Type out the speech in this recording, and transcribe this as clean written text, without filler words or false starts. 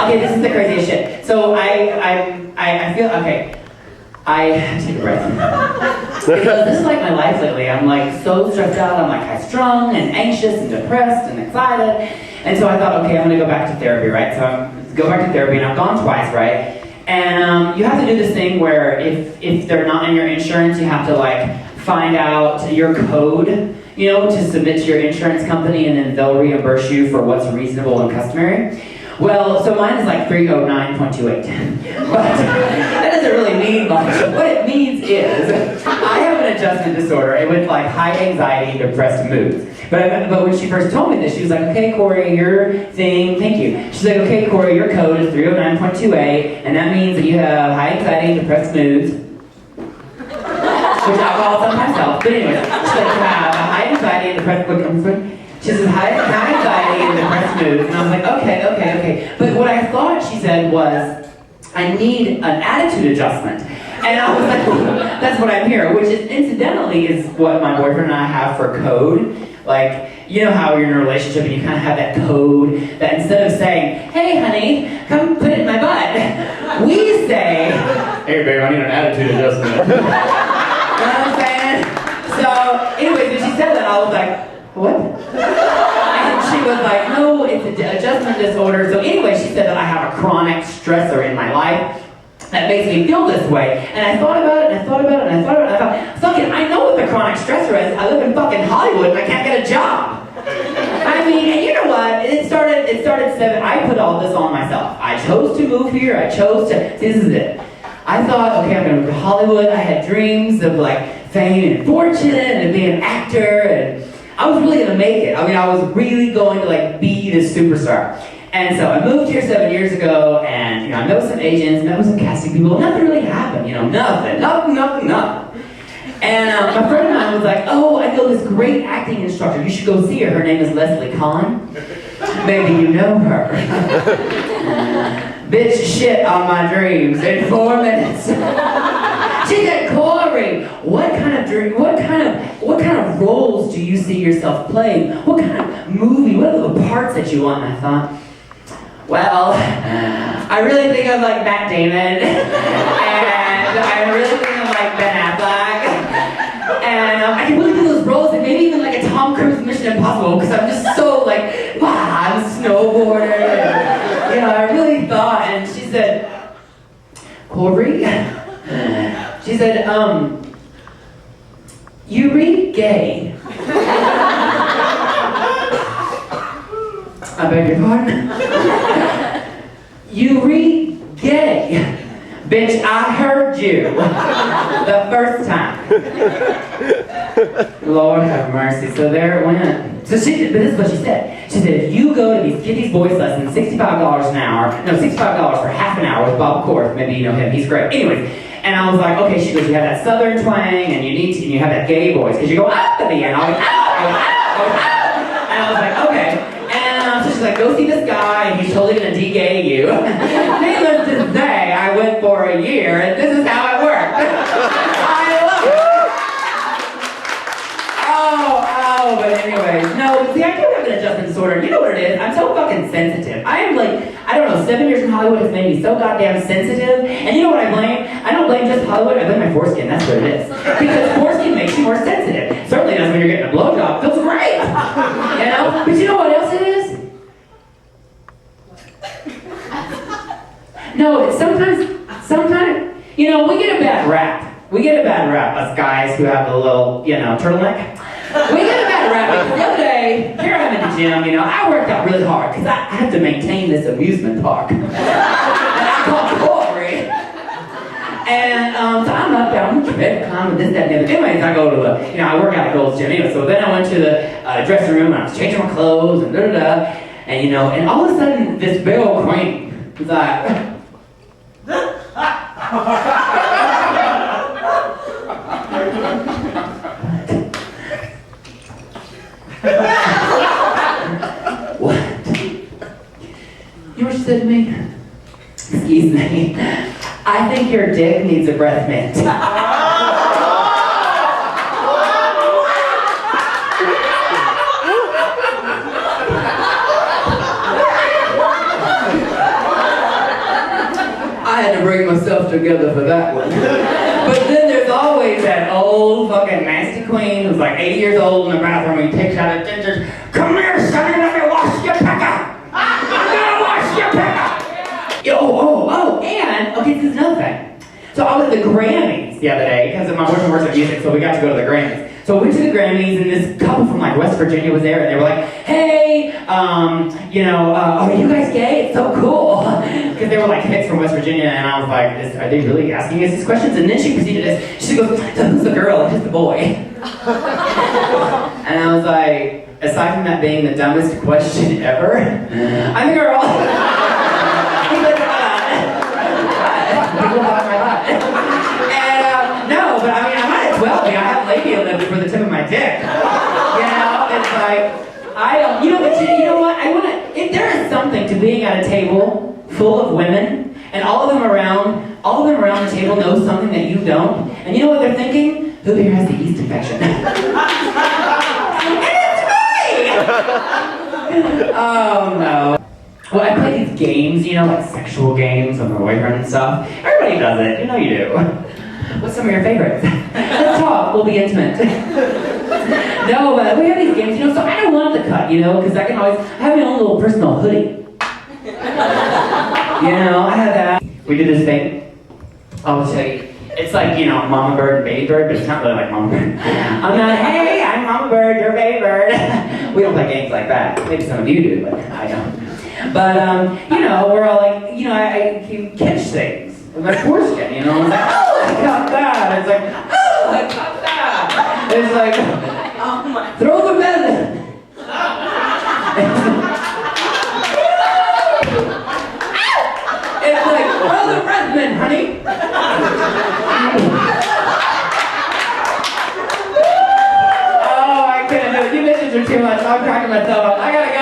Okay, this is the craziest shit. So I feel, okay. I take a breath. Because this is like my life lately. I'm like so stressed out. I'm like high strung and anxious and depressed and excited. And so I thought, okay, I'm gonna go back to therapy, right? So I'm go back to therapy, and I've gone twice, right? And you have to do this thing where if they're not in your insurance, you have to like find out your code, you know, to submit to your insurance company, and then they'll reimburse you for what's reasonable and customary. Well, so mine is like 309.28. But that doesn't really mean much. What it means is, I have an adjustment disorder with like high anxiety and depressed moods. But when she first told me this, she was like, okay, Cory, your thing, thank you. She's like, okay, Cory, your code is 309.28, and that means that you have high anxiety and depressed moods. Which alcohol sometimes helps, but anyway, she's like, you have high anxiety and depressed, she says, high anxiety and depressed moods, and I was like, okay. But what I thought she said was, I need an attitude adjustment. And I was like, well, that's what I'm here, which is, incidentally, is what my boyfriend and I have for code. Like, you know how you're in a relationship and you kind of have that code that instead of saying, hey honey, come put it in my butt, we say, hey babe, I need an attitude adjustment. You know what I'm saying? So, anyways, when she said that, I was like, what? And she was like, no, it's an adjustment disorder. So anyway, she said that I have a chronic stressor in my life that makes me feel this way. And I thought about it, and I thought about it, and I thought about it, and I thought, fucking, I know what the chronic stressor is. I live in fucking Hollywood and I can't get a job. I mean, and you know what? It started 7, I put all this on myself. I chose to move here, I chose to, this is it. I thought, okay, I'm gonna move to Hollywood. I had dreams of like fame and fortune and being an actor, and I was really gonna make it. I mean, I was really going to like be this superstar. And so I moved here 7 years ago, and you know, I met with some agents, met with some casting people. Nothing really happened, you know, nothing. And my friend of mine was like, oh, I know this great acting instructor. You should go see her. Her name is Leslie Kahn. Maybe you know her. Bitch shit on my dreams in 4 minutes. She said, Cory, what kind of roles do you see yourself playing? What kind of movie? What are the parts that you want? And I thought, well, I really think of like Matt Damon, and I really think of like Ben Affleck, and I can really do those roles, and maybe even like a Tom Cruise Mission Impossible, because I'm just so like, wow, I'm a snowboarder, and, you know, I really thought, and she said, Cory, she said, you read gay. I beg your pardon? You read gay. Bitch, I heard you the first time. Lord have mercy. So there it went. So but this is what she said. She said, if you go to get these voice lessons, $65 an hour, no, $65 for half an hour with Bob Court, maybe you know him, he's great. Anyways, and I was like, okay, she goes, you have that southern twang, and you have that gay voice, because you go up at the end. I was like, ow. And I was like, okay. And so she's like, go see this guy, and he's totally gonna de-gay you. Needless to say, I went for a year, and this is how it worked. I love it. Oh, but anyways, no, see, I do have an adjustment disorder. You know what it is? I'm so fucking sensitive. I am like, I don't know, 7 years in Hollywood has made me so goddamn sensitive. And you know what I blame? I don't blame just Hollywood, I blame my foreskin, that's what it is. Because foreskin makes you more sensitive. Certainly does when you're getting a blowjob, it feels great. You know? But you know what else it is? No, it's sometimes, you know, we get a bad rap. We get a bad rap, us guys who have a little, you know, turtleneck. We get a bad rap because the other day, here I'm in the gym, you know, I worked out really hard because I have to maintain this amusement park. And I call Cory. And so I'm up there, I'm ready to climb with this, that, and the other. Anyways, I go to the, you know, I work out at Gold's Gym anyway. So then I went to the dressing room and I was changing my clothes and da-da-da. And you know, and all of a sudden, this big old queen was like, what? You know what she said to me? Excuse me. I think your dick needs a breath mint. I had to bring myself together for that one. But then there's always that old fucking nasty queen who's like 80 years old in the bathroom and takes out a ginger. Come here, sonny, let me wash your pecker. I'm gonna wash your pecker. And okay, this is another thing. So I was at the Grammys the other day because my boyfriend works at music, so we got to go to the Grammys. So we went to the Grammys, and this couple from like West Virginia was there, and they were like, "Hey, are you guys gay? It's so cool." Because they were like hits from West Virginia, and I was like, "Are they really asking us these questions?" And then she proceeded to, she goes, "So who's the girl and who's the boy?" And I was like, aside from that being the dumbest question ever, I'm a girl. No, but I mean, I might as well be. I have labia lips for the tip of my dick. It's like, I don't, you know what, I wanna, if there is something to being at a table full of women, and all of them around the table know something that you don't, and you know what they're thinking? Who here has the yeast infection? And it's me! Oh no. Well, I play these games, like sexual games with my boyfriend and stuff. Everybody does it, you do. What's some of your favorites? Let's talk, we'll be intimate. No, but we have these games, so I don't want the cut, because I can always, I have my own little personal hoodie. I have that. We did this thing, I'll tell you. It's like, Mama Bird and Baby Bird, but it's not really like Mama Bird. I'm not, hey, I'm Mama Bird, you're Baby Bird. We don't play games like that. Maybe some of you do, but I don't. But, we're all like, I can catch things with my foreskin, I was like, oh, I got that. It's like, oh, I got that. It's like, oh my. Throw the medicine. It's like, throw the Redman, honey. Oh, I couldn't do it. You bitches are too much. I'm cracking myself up. I gotta go.